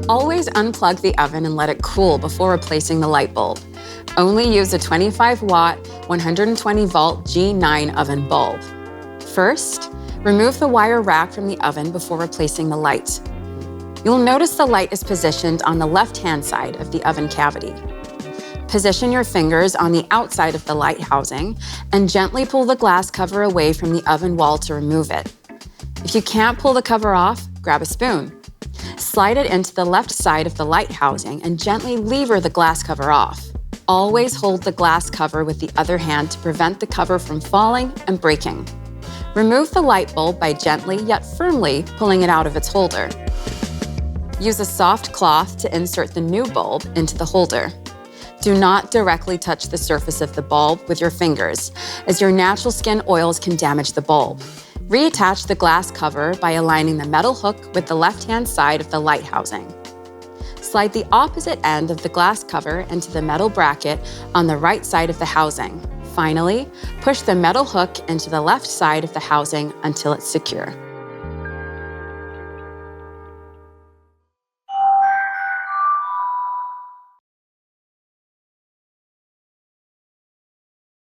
Always unplug the oven and let it cool before replacing the light bulb. Only use a 25-watt, 120-volt G9 oven bulb. First, remove the wire rack from the oven before replacing the light. You'll notice the light is positioned on the left-hand side of the oven cavity. Position your fingers on the outside of the light housing and gently pull the glass cover away from the oven wall to remove it. If you can't pull the cover off, grab a spoon. Slide it into the left side of the light housing and gently lever the glass cover off. Always hold the glass cover with the other hand to prevent the cover from falling and breaking. Remove the light bulb by gently yet firmly pulling it out of its holder. Use a soft cloth to insert the new bulb into the holder. Do not directly touch the surface of the bulb with your fingers, as your natural skin oils can damage the bulb. Reattach the glass cover by aligning the metal hook with the left-hand side of the light housing. Slide the opposite end of the glass cover into the metal bracket on the right side of the housing. Finally, push the metal hook into the left side of the housing until it's secure.